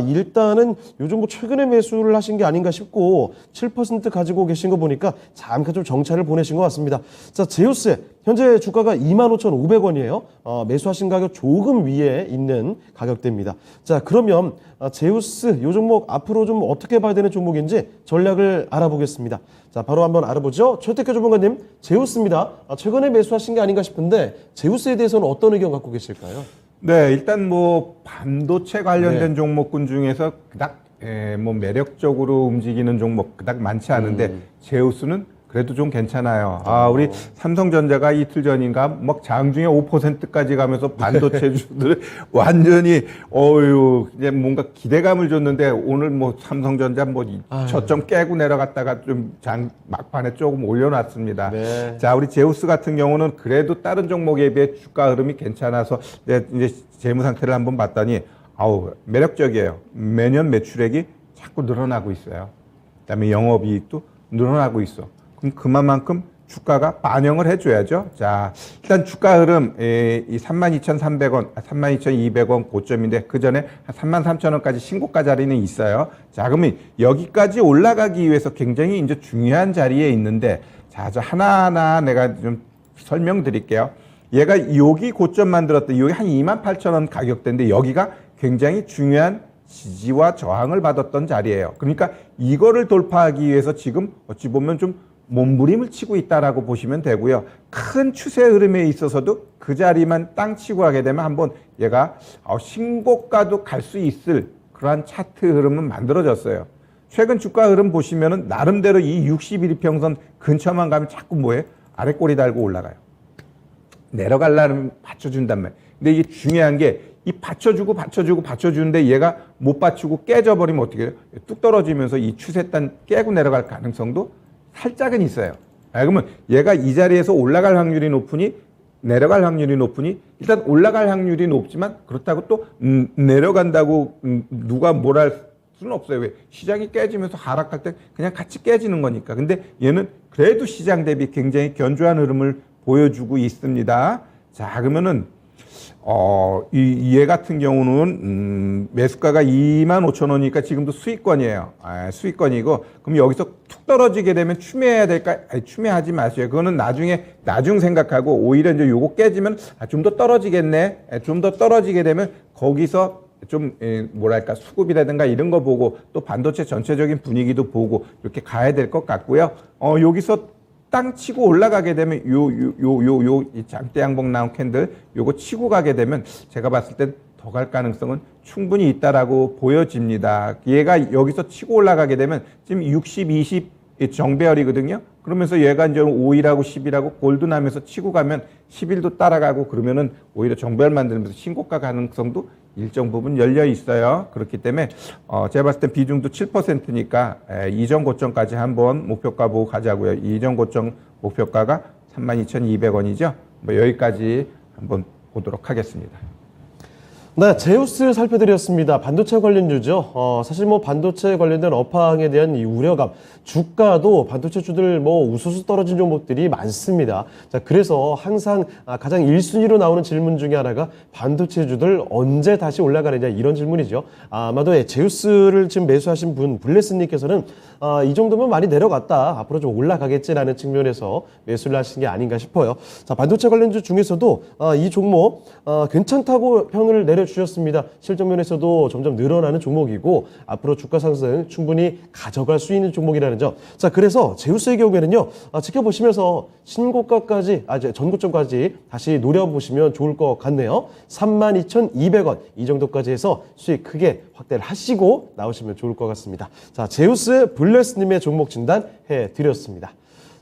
일단은 요즘 뭐 최근에 매수를 하신 게 아닌가 싶고 7% 가지고 계신 거 보니까 잠깐 좀 정찰을 보내신 것 같습니다. 자, 제우스 현재 주가가 25,500원이에요. 매수하신 가격 조금 위에 있는 가격대입니다. 자, 그러면 제우스 요 종목 앞으로 좀 어떻게 봐야 되는 종목인지 전략을 알아보겠습니다. 자, 바로 한번 알아보죠. 최태규 전문가님, 제우스입니다. 최근에 매수하신 게 아닌가 싶은데 제우스에 대해서는 어떤 의견 갖고 계실까요? 네, 일단 뭐 반도체 관련된 종목군 중에서 그닥 뭐 매력적으로 움직이는 종목 그닥 많지 않은데 제우스는 그래도 좀 괜찮아요. 우리 삼성전자가 이틀 전인가 막 장중에 5%까지 가면서 반도체 주들 완전히 이제 뭔가 기대감을 줬는데 오늘 뭐 삼성전자 뭐 저점 깨고 내려갔다가 좀 막판에 조금 올려놨습니다. 네. 자, 우리 제우스 같은 경우는 그래도 다른 종목에 비해 주가 흐름이 괜찮아서 이제 재무 상태를 한번 봤더니 매력적이에요. 매년 매출액이 자꾸 늘어나고 있어요. 그다음에 영업이익도 늘어나고 있어. 그럼 그만큼 주가가 반영을 해줘야죠. 자, 일단 주가 흐름, 이 32,300원, 32,200원 고점인데 그 전에 한 33,000원까지 신고가 자리는 있어요. 자, 그러면 여기까지 올라가기 위해서 굉장히 이제 중요한 자리에 있는데, 자, 저 하나하나 내가 좀 설명드릴게요. 얘가 여기 고점 만들었던 여기 한 28,000원 가격대인데 여기가 굉장히 중요한 지지와 저항을 받았던 자리예요. 그러니까 이거를 돌파하기 위해서 지금 어찌 보면 좀 몸부림을 치고 있다라고 보시면 되고요. 큰 추세 흐름에 있어서도 그 자리만 땅 치고 하게 되면 한번 얘가 신고가도 갈 수 있을 그러한 차트 흐름은 만들어졌어요. 최근 주가 흐름 보시면은 나름대로 이 61이평선 근처만 가면 자꾸 뭐해? 아래 꼬리 달고 올라가요. 내려가려면 받쳐준단 말이에요. 근데 이게 중요한 게 이 받쳐주는데 얘가 못 받치고 깨져버리면 어떻게 해요? 뚝 떨어지면서 이 추세단 깨고 내려갈 가능성도 살짝은 있어요. 그러면 얘가 이 자리에서 올라갈 확률이 높으니 내려갈 확률이 높으니 일단 올라갈 확률이 높지만 그렇다고 또 내려간다고 누가 뭘 할 수는 없어요. 왜? 시장이 깨지면서 하락할 때 그냥 같이 깨지는 거니까. 근데 얘는 그래도 시장 대비 굉장히 견조한 흐름을 보여주고 있습니다. 자, 그러면은 얘 같은 경우는 매수가가 25,000원이니까 지금도 수익권이에요. 수익권이고 그럼 여기서 툭 떨어지게 되면 추매해야 될까? 추매하지 마세요. 그거는 나중 생각하고 오히려 이제 요거 깨지면 좀 더 떨어지겠네. 좀 더 떨어지게 되면 거기서 좀 뭐랄까 수급이라든가 이런 거 보고 또 반도체 전체적인 분위기도 보고 이렇게 가야 될 것 같고요. 여기서 땅 치고 올라가게 되면 이 장대 양봉 나온 캔들 요거 치고 가게 되면 제가 봤을 땐 더 갈 가능성은 충분히 있다라고 보여집니다. 얘가 여기서 치고 올라가게 되면 지금 60, 20 정배열이거든요. 그러면서 얘가 이제 5일하고 10일하고 골든하면서 치고 가면 10일도 따라가고 그러면은 오히려 정배열 만들면서 신고가 가능성도 일정 부분 열려 있어요. 그렇기 때문에 제가 봤을 땐 비중도 7%니까 이전 고점까지 한번 목표가 보고 가자고요. 이전 고점 목표가가 32,200원이죠. 뭐 여기까지 한번 보도록 하겠습니다. 네, 제우스 살펴드렸습니다. 반도체 관련주죠. 사실 뭐 반도체 관련된 업황에 대한 이 우려감, 주가도 반도체주들 뭐 우수수 떨어진 종목들이 많습니다. 자, 그래서 항상 가장 1순위로 나오는 질문 중에 하나가 반도체주들 언제 다시 올라가느냐 이런 질문이죠. 아마도 제우스를 지금 매수하신 분, 블레스님께서는 이 정도면 많이 내려갔다. 앞으로 좀 올라가겠지라는 측면에서 매수를 하신 게 아닌가 싶어요. 자, 반도체 관련주 중에서도 이 종목 괜찮다고 평을 내려주셨습니다. 실적 면에서도 점점 늘어나는 종목이고 앞으로 주가 상승 충분히 가져갈 수 있는 종목이라는 점. 자, 그래서 제우스의 경우에는요. 지켜보시면서 신고가까지, 이제 전고점까지 다시 노려보시면 좋을 것 같네요. 32,200원 이 정도까지 해서 수익 크게 확대를 하시고 나오시면 좋을 것 같습니다. 자, 제우스 블레스님의 종목 진단 해드렸습니다.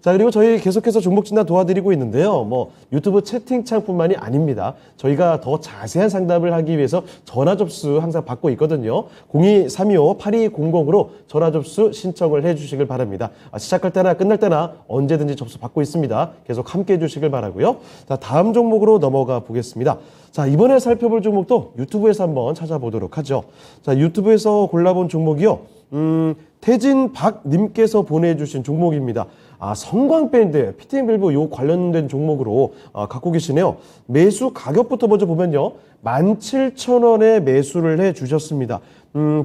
자, 그리고 저희 계속해서 종목 진단 도와드리고 있는데요. 뭐 유튜브 채팅창뿐만이 아닙니다. 저희가 더 자세한 상담을 하기 위해서 전화 접수 항상 받고 있거든요. 02-325-8200으로 전화 접수 신청을 해주시길 바랍니다. 시작할 때나 끝날 때나 언제든지 접수 받고 있습니다. 계속 함께 해주시길 바라고요. 자, 다음 종목으로 넘어가 보겠습니다. 자, 이번에 살펴볼 종목도 유튜브에서 한번 찾아보도록 하죠. 자, 유튜브에서 골라본 종목이요. 태진 박님께서 보내주신 종목입니다. 성광밴드, 피팅밸브 요 관련된 종목으로 갖고 계시네요. 매수 가격부터 먼저 보면요. 17,000원에 매수를 해 주셨습니다.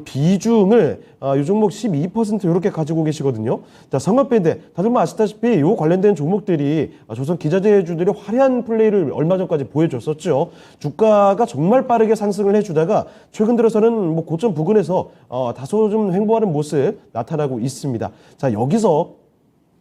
비중을 이 종목 12% 이렇게 가지고 계시거든요. 자, 성광밴드 다들 뭐 아시다시피 요 관련된 종목들이 조선 기자재주들이 화려한 플레이를 얼마 전까지 보여줬었죠. 주가가 정말 빠르게 상승을 해주다가 최근 들어서는 뭐 고점 부근에서 다소 좀 횡보하는 모습 나타나고 있습니다. 자, 여기서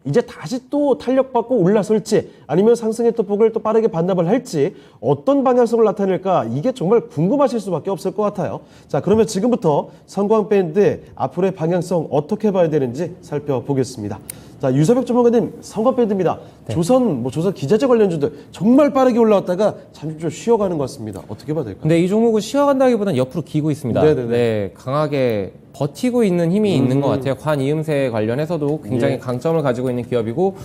이제 다시 또 탄력받고 올라설지 아니면 상승의 떡볶이를 또 빠르게 반납을 할지 어떤 방향성을 나타낼까 이게 정말 궁금하실 수밖에 없을 것 같아요. 자, 그러면 지금부터 성광밴드의 앞으로의 방향성 어떻게 봐야 되는지 살펴보겠습니다. 자, 유서벽 전문가님, 성광밴드입니다. 네. 조선 기자재 관련주들 정말 빠르게 올라왔다가 잠시 좀 쉬어가는 것 같습니다. 어떻게 봐야 될까요? 근데 이 종목은 쉬어간다기보다는 옆으로 기고 있습니다. 네네네. 네, 강하게 버티고 있는 힘이 있는 것 같아요. 관이음새 관련해서도 굉장히 예. 강점을 가지고 있는 기업이고,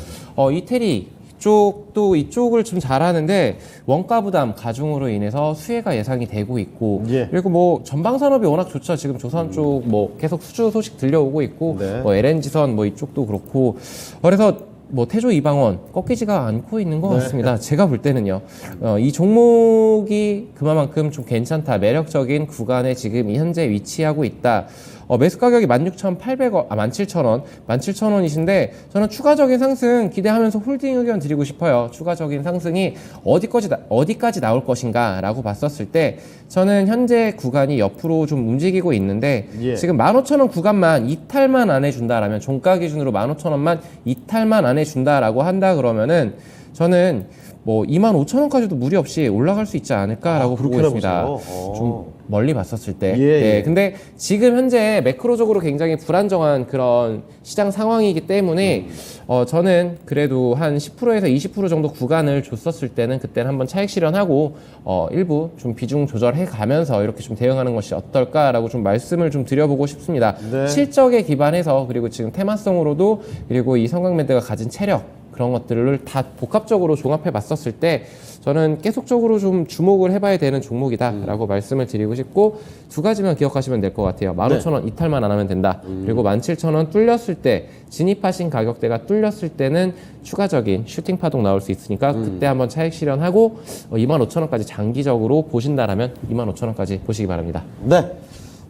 이태리 쪽도 이쪽을 좀 잘하는데 원가 부담 가중으로 인해서 수혜가 예상이 되고 있고, 예. 그리고 뭐 전방 산업이 워낙 좋죠. 지금 조선 쪽 뭐 계속 수주 소식 들려오고 있고, 네. 뭐 LNG선 뭐 이쪽도 그렇고, 그래서 뭐 태조 이방원 꺾이지가 않고 있는 것 같습니다. 제가 볼 때는요. 이 종목이 그만큼 좀 괜찮다, 매력적인 구간에 지금 현재 위치하고 있다. 매수 가격이 16,800원, 17,000원, 17,000원이신데 저는 추가적인 상승 기대하면서 홀딩 의견 드리고 싶어요. 추가적인 상승이 어디까지 나올 것인가라고 봤었을 때 저는 현재 구간이 옆으로 좀 움직이고 있는데 예. 지금 15,000원 구간만 이탈만 안 해준다라면 종가 기준으로 15,000원만 이탈만 안 해준다라고 한다 그러면은 저는 뭐 25,000원까지도 무리 없이 올라갈 수 있지 않을까라고 보고 그렇게나 있습니다. 보세요? 좀 멀리 봤었을 때. 예, 네, 예. 근데 지금 현재 매크로적으로 굉장히 불안정한 그런 시장 상황이기 때문에 저는 그래도 한 10%에서 20% 정도 구간을 줬었을 때는 그때는 한번 차익 실현하고 일부 좀 비중 조절해 가면서 이렇게 좀 대응하는 것이 어떨까라고 좀 말씀을 좀 드려보고 싶습니다. 네. 실적에 기반해서 그리고 지금 테마성으로도 그리고 이 성광밴드가 가진 체력 그런 것들을 다 복합적으로 종합해 봤었을 때 저는 계속적으로 좀 주목을 해봐야 되는 종목이다라고 말씀을 드리고 싶고 두 가지만 기억하시면 될 것 같아요. 15,000원 이탈만 안 하면 된다. 그리고 17,000원 뚫렸을 때 진입하신 가격대가 뚫렸을 때는 추가적인 슈팅 파동 나올 수 있으니까 그때 한번 차익 실현하고 25,000원까지 장기적으로 보신다라면 25,000원까지 보시기 바랍니다. 네.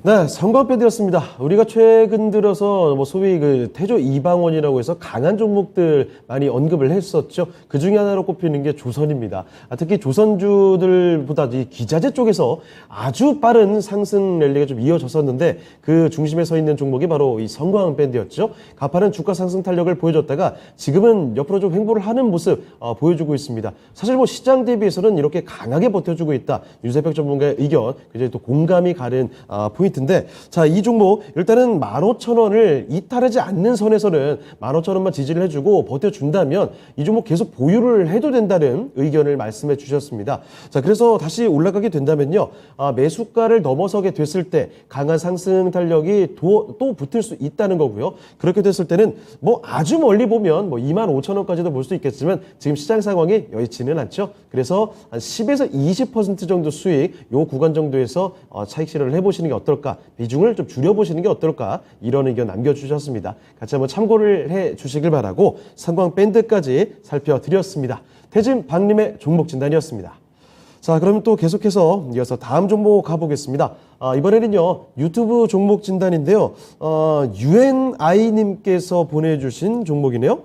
네, 성광밴드였습니다. 우리가 최근 들어서 뭐 소위 그 태조 이방원이라고 해서 강한 종목들 많이 언급을 했었죠. 그 중에 하나로 꼽히는 게 조선입니다. 특히 조선주들보다 이 기자재 쪽에서 아주 빠른 상승 랠리가 좀 이어졌었는데 그 중심에 서 있는 종목이 바로 이 성광밴드였죠. 가파른 주가 상승 탄력을 보여줬다가 지금은 옆으로 좀 횡보를 하는 모습 보여주고 있습니다. 사실 뭐 시장 대비해서는 이렇게 강하게 버텨주고 있다. 유세벽 전문가의 의견, 굉장히 또 공감이 가는 포인트. 포인트인데, 자, 이 종목 일단은 15,000원을 이탈하지 않는 선에서는 15,000원만 지지를 해주고 버텨준다면 이 종목 계속 보유를 해도 된다는 의견을 말씀해 주셨습니다. 자, 그래서 다시 올라가게 된다면요, 매수가를 넘어서게 됐을 때 강한 상승 탄력이 또 붙을 수 있다는 거고요. 그렇게 됐을 때는 뭐 아주 멀리 보면 뭐 25,000원까지도 볼 수 있겠지만 지금 시장 상황이 여의치는 않죠. 그래서 한 10에서 20% 정도 수익, 요 구간 정도에서 차익 실현을 해보시는 게 어떨까, 비중을 좀 줄여보시는 게 어떨까, 이런 의견 남겨주셨습니다. 같이 한번 참고를 해주시길 바라고 상광 밴드까지 살펴드렸습니다. 태진 박림의 종목 진단이었습니다. 자, 그럼 또 계속해서 이어서 다음 종목 가보겠습니다. 이번에는요, 유튜브 종목 진단인데요. UNI님께서 보내주신 종목이네요.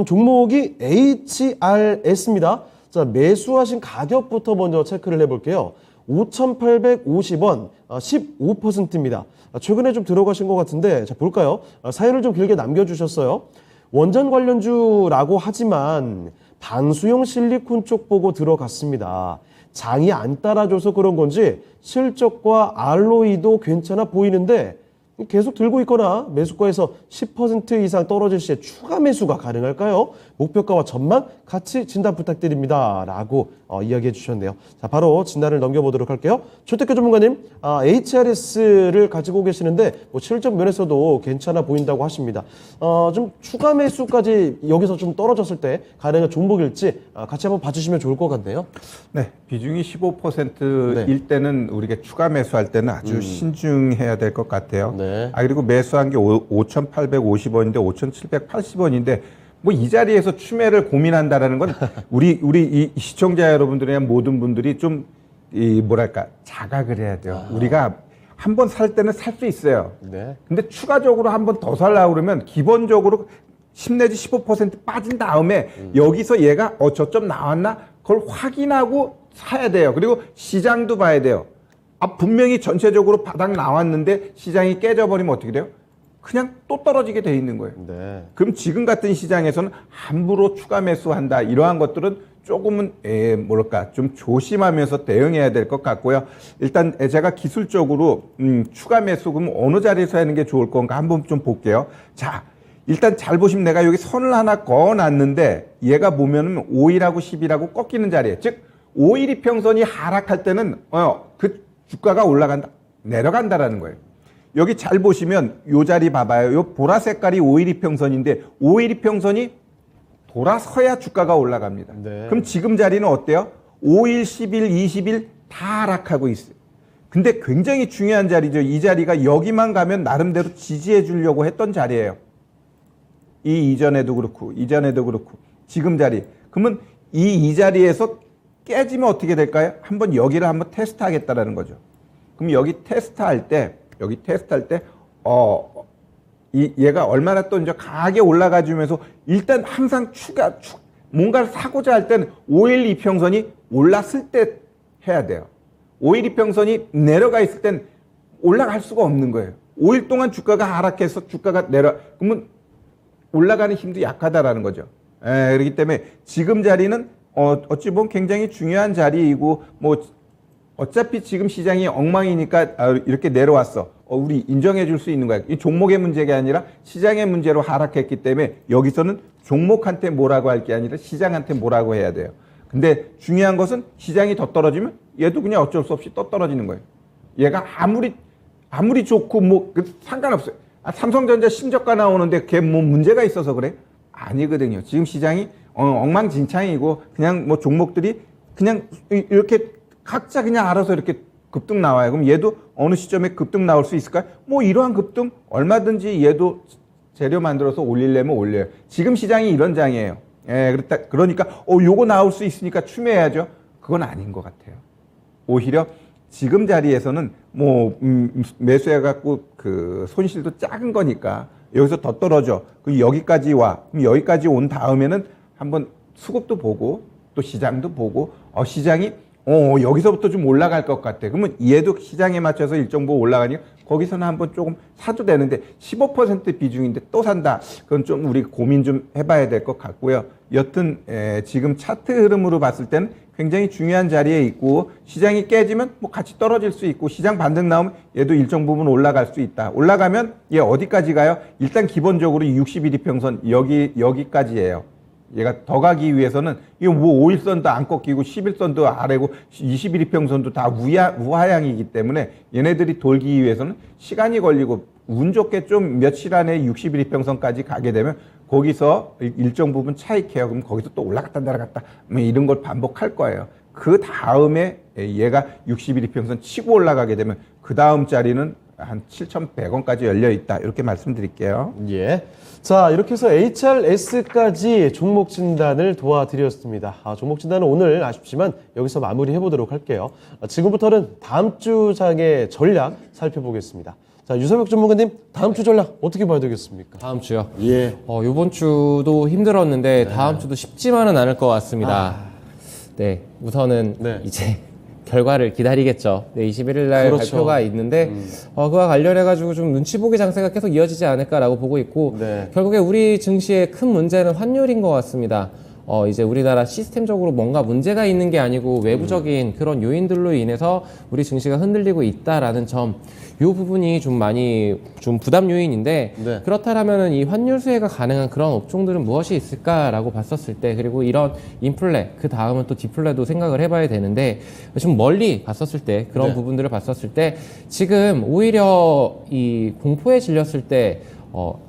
종목이 HRS입니다. 자, 매수하신 가격부터 먼저 체크를 해볼게요. 5,850원, 15%입니다. 최근에 좀 들어가신 것 같은데, 자, 볼까요? 사연을 좀 길게 남겨주셨어요. 원전 관련주라고 하지만 방수용 실리콘 쪽 보고 들어갔습니다. 장이 안 따라줘서 그런 건지 실적과 ROE도 괜찮아 보이는데 계속 들고 있거나 매수가에서 10% 이상 떨어질 시에 추가 매수가 가능할까요? 목표가와 전망 같이 진단 부탁드립니다. 라고 이야기해 주셨네요. 자, 바로 진단을 넘겨보도록 할게요. 최태규 전문가님, HRS를 가지고 계시는데 뭐 실적 면에서도 괜찮아 보인다고 하십니다. 좀 추가 매수까지 여기서 좀 떨어졌을 때 가능한 종목일지 같이 한번 봐주시면 좋을 것 같네요. 네, 비중이 15%일 때는 우리가 추가 매수할 때는 아주 신중해야 될 것 같아요. 네. 그리고 매수한 게 5,850원인데 5,780원인데 뭐 이 자리에서 추매를 고민한다라는 건 우리 이 시청자 여러분들이나 모든 분들이 좀 뭐랄까 자각을 해야 돼요. 우리가 한 번 살 때는 살 수 있어요. 네. 근데 추가적으로 한 번 더 살려고 그러면 기본적으로 10 내지 15% 빠진 다음에 여기서 얘가 저점 나왔나 그걸 확인하고 사야 돼요. 그리고 시장도 봐야 돼요. 분명히 전체적으로 바닥 나왔는데 시장이 깨져버리면 어떻게 돼요? 그냥 또 떨어지게 돼 있는 거예요. 네. 그럼 지금 같은 시장에서는 함부로 추가 매수한다 이러한 것들은 조금은 뭐랄까 좀 조심하면서 대응해야 될 것 같고요. 일단 제가 기술적으로 추가 매수 그럼 어느 자리에서 하는 게 좋을 건가 한번 좀 볼게요. 자, 일단 잘 보시면 내가 여기 선을 하나 그어놨는데 얘가 보면은 5일하고 10일하고 꺾이는 자리에 즉 5일 이평선이 하락할 때는 그 주가가 올라간다 내려간다라는 거예요. 여기 잘 보시면 요 자리 봐봐요. 요 보라 색깔이 5일 이평선인데 5일 이평선이 돌아서야 주가가 올라갑니다. 네. 그럼 지금 자리는 어때요? 5일, 10일, 20일 다 하락하고 있어요. 근데 굉장히 중요한 자리죠. 이 자리가 여기만 가면 나름대로 지지해 주려고 했던 자리예요. 이전에도 그렇고 이전에도 그렇고 지금 자리. 그러면 이 자리에서 깨지면 어떻게 될까요? 한번 여기를 한번 테스트하겠다라는 거죠. 그럼 여기 테스트할 때 얘가 얼마나 또 이제 강하게 올라가 주면서 일단 항상 뭔가를 사고자 할 때는 5일 이평선이 올랐을 때 해야 돼요. 5일 이평선이 내려가 있을 땐 올라갈 수가 없는 거예요. 5일 동안 주가가 하락해서 주가가 그러면 올라가는 힘도 약하다라는 거죠. 그렇기 때문에 지금 자리는 어찌 보면 굉장히 중요한 자리이고 뭐 어차피 지금 시장이 엉망이니까 이렇게 내려왔어. 우리 인정해 줄 수 있는 거야. 이 종목의 문제가 아니라 시장의 문제로 하락했기 때문에 여기서는 종목한테 뭐라고 할 게 아니라 시장한테 뭐라고 해야 돼요. 근데 중요한 것은 시장이 더 떨어지면 얘도 그냥 어쩔 수 없이 또 떨어지는 거예요. 얘가 아무리 좋고 뭐 상관없어요. 삼성전자 신저가 나오는데 그게 뭐 문제가 있어서 그래? 아니거든요. 지금 시장이 엉망진창이고 그냥 뭐 종목들이 그냥 이렇게 각자 그냥 알아서 이렇게 급등 나와요. 그럼 얘도 어느 시점에 급등 나올 수 있을까요? 뭐 이러한 급등 얼마든지 얘도 재료 만들어서 올리려면 올려요. 지금 시장이 이런 장이에요. 그러니까 요거 나올 수 있으니까 추매해야죠. 그건 아닌 것 같아요. 오히려 지금 자리에서는 뭐 매수해갖고 그 손실도 작은 거니까 여기서 더 떨어져. 그럼 여기까지 와. 그럼 여기까지 온 다음에는 한번 수급도 보고 또 시장도 보고 시장이 여기서부터 좀 올라갈 것 같아. 그러면 얘도 시장에 맞춰서 일정 부분 올라가니까 거기서는 한번 조금 사도 되는데 15% 비중인데 또 산다. 그건 좀 우리 고민 좀 해봐야 될 것 같고요. 여튼 지금 차트 흐름으로 봤을 때는 굉장히 중요한 자리에 있고 시장이 깨지면 뭐 같이 떨어질 수 있고 시장 반등 나오면 얘도 일정 부분 올라갈 수 있다. 올라가면 얘 어디까지 가요? 일단 기본적으로 60일 이평선 여기까지예요. 얘가 더 가기 위해서는 이거 뭐 5일선도 안 꺾이고 10일선도 아래고 21 이평선도 다 우하향이기 때문에 얘네들이 돌기 위해서는 시간이 걸리고 운 좋게 좀 며칠 안에 61 이평선까지 가게 되면 거기서 일정 부분 차익해요. 그럼 거기서 또 올라갔다 내려갔다 뭐 이런 걸 반복할 거예요. 그 다음에 얘가 61 이평선 치고 올라가게 되면 그 다음 자리는 한 7,100원까지 열려 있다. 이렇게 말씀드릴게요. 예. 자, 이렇게 해서 HRS까지 종목 진단을 도와드렸습니다. 종목 진단은 오늘 아쉽지만 여기서 마무리해 보도록 할게요. 지금부터는 다음 주 장의 전략 살펴보겠습니다. 자, 유서벽 전문가님, 다음 주 전략 어떻게 봐야 되겠습니까? 다음 주요? 예. 요번 주도 힘들었는데 다음 주도 쉽지만은 않을 것 같습니다. 네, 우선은 네. 이제 결과를 기다리겠죠. 네, 21일 날 그렇죠. 발표가 있는데 그와 관련해가지고 좀 눈치 보기 장세가 계속 이어지지 않을까라고 보고 있고 네. 결국에 우리 증시의 큰 문제는 환율인 것 같습니다. 이제 우리나라 시스템적으로 뭔가 문제가 있는 게 아니고 외부적인 그런 요인들로 인해서 우리 증시가 흔들리고 있다라는 점, 이 부분이 좀 많이 좀 부담 요인인데 네. 그렇다면은 이 환율 수혜가 가능한 그런 업종들은 무엇이 있을까라고 봤었을 때 그리고 이런 인플레 그 다음은 또 디플레도 생각을 해봐야 되는데 좀 멀리 봤었을 때 그런 네. 부분들을 봤었을 때 지금 오히려 이 공포에 질렸을 때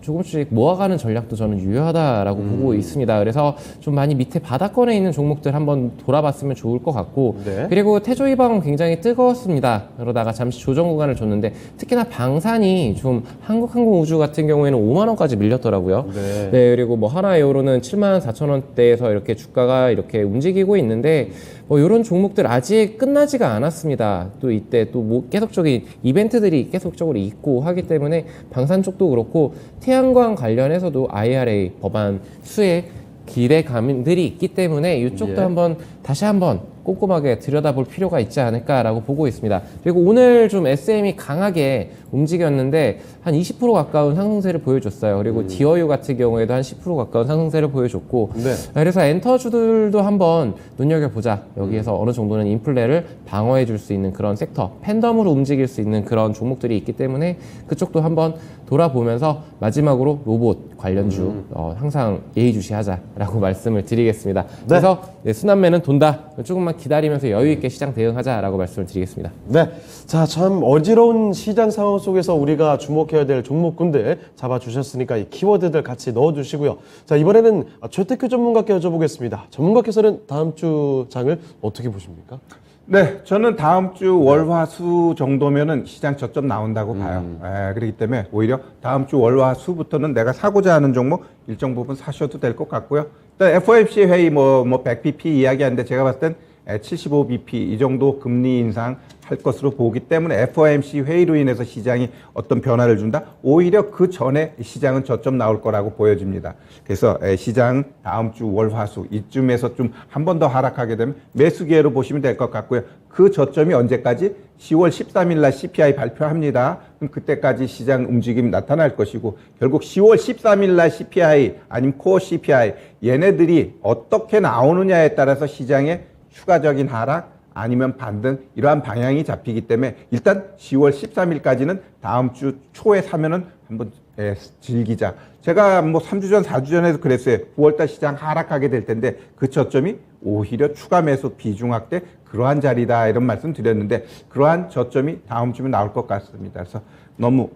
조금씩 모아가는 전략도 저는 유효하다라고 보고 있습니다. 그래서 좀 많이 밑에 바닥권에 있는 종목들 한번 돌아봤으면 좋을 것 같고 네. 그리고 태조이방은 굉장히 뜨거웠습니다. 그러다가 잠시 조정 구간을 줬는데 특히나 방산이 좀 한국항공우주 같은 경우에는 5만 원까지 밀렸더라고요. 네. 그리고 뭐 하나에어로는 74,000원대에서 이렇게 주가가 이렇게 움직이고 있는데 뭐 이런 종목들 아직 끝나지가 않았습니다. 또 이때 또 뭐 계속적인 이벤트들이 계속적으로 있고 하기 때문에 방산 쪽도 그렇고 태양광 관련해서도 IRA 법안 수혜 기대감들이 있기 때문에 이쪽도 예. 다시 한번 꼼꼼하게 들여다볼 필요가 있지 않을까라고 보고 있습니다. 그리고 오늘 좀 SM이 강하게 움직였는데 한 20% 가까운 상승세를 보여줬어요. 그리고 디어유 같은 경우에도 한 10% 가까운 상승세를 보여줬고 네. 그래서 엔터주들도 한번 눈여겨보자. 여기에서 어느 정도는 인플레를 방어해 줄 수 있는 그런 섹터, 팬덤으로 움직일 수 있는 그런 종목들이 있기 때문에 그쪽도 한번 돌아보면서 마지막으로 로봇 관련주 항상 예의주시하자라고 말씀을 드리겠습니다. 그래서 순환매는 돈다. 조금만 기다리면서 여유 있게 시장 대응하자라고 말씀을 드리겠습니다. 네. 자, 참 어지러운 시장 상황 속에서 우리가 주목해야 될 종목군들 잡아주셨으니까 이 키워드들 같이 넣어주시고요. 자, 이번에는 최태규 전문가께 여쭤보겠습니다. 전문가께서는 다음 주 장을 어떻게 보십니까? 네, 저는 다음 주 월화수 정도면은 시장 저점 나온다고 봐요. 그렇기 때문에 오히려 다음 주 월화수부터는 내가 사고자 하는 종목 일정 부분 사셔도 될 것 같고요. 일단 FOMC 회의 뭐 100bp 이야기하는데 제가 봤을 땐 75bp 이 정도 금리 인상 할 것으로 보기 때문에 FOMC 회의로 인해서 시장이 어떤 변화를 준다? 오히려 그 전에 시장은 저점 나올 거라고 보여집니다. 그래서 시장 다음 주 월화수 이쯤에서 좀 한 번 더 하락하게 되면 매수 기회로 보시면 될 것 같고요. 그 저점이 언제까지? 10월 13일 날 CPI 발표합니다. 그럼 그때까지 시장 움직임이 나타날 것이고 결국 10월 13일 날 CPI 아니면 코어 CPI 얘네들이 어떻게 나오느냐에 따라서 시장의 추가적인 하락 아니면 반등 이러한 방향이 잡히기 때문에 일단 10월 13일까지는 다음 주 초에 사면은 한번 즐기자. 제가 뭐 3주 전, 4주 전에도 그랬어요. 9월달 시장 하락하게 될 텐데 그 저점이 오히려 추가 매수 비중 확대 그러한 자리다 이런 말씀 드렸는데 그러한 저점이 다음 주면 나올 것 같습니다. 그래서 너무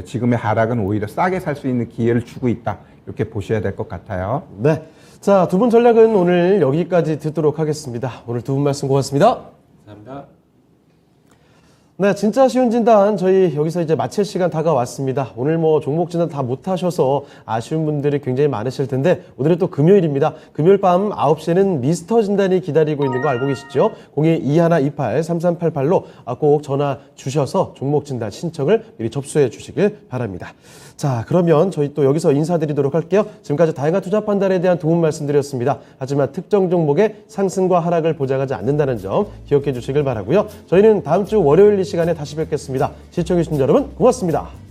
지금의 하락은 오히려 싸게 살 수 있는 기회를 주고 있다. 이렇게 보셔야 될 것 같아요. 네. 자, 두 분 전략은 오늘 여기까지 듣도록 하겠습니다. 오늘 두 분 말씀 고맙습니다. 감사합니다. 네, 진짜 쉬운 진단 저희 여기서 이제 마칠 시간 다가왔습니다. 오늘 뭐 종목 진단 다 못하셔서 아쉬운 분들이 굉장히 많으실 텐데 오늘은 또 금요일입니다. 금요일 밤 9시에는 미스터 진단이 기다리고 있는 거 알고 계시죠? 02-2128-3388로 꼭 전화 주셔서 종목 진단 신청을 미리 접수해 주시길 바랍니다. 자, 그러면 저희 또 여기서 인사드리도록 할게요. 지금까지 다양한 투자 판단에 대한 도움 말씀드렸습니다. 하지만 특정 종목의 상승과 하락을 보장하지 않는다는 점 기억해 주시길 바라고요. 저희는 다음 주 월요일 이 시간에 다시 뵙겠습니다. 시청해 주신 여러분 고맙습니다.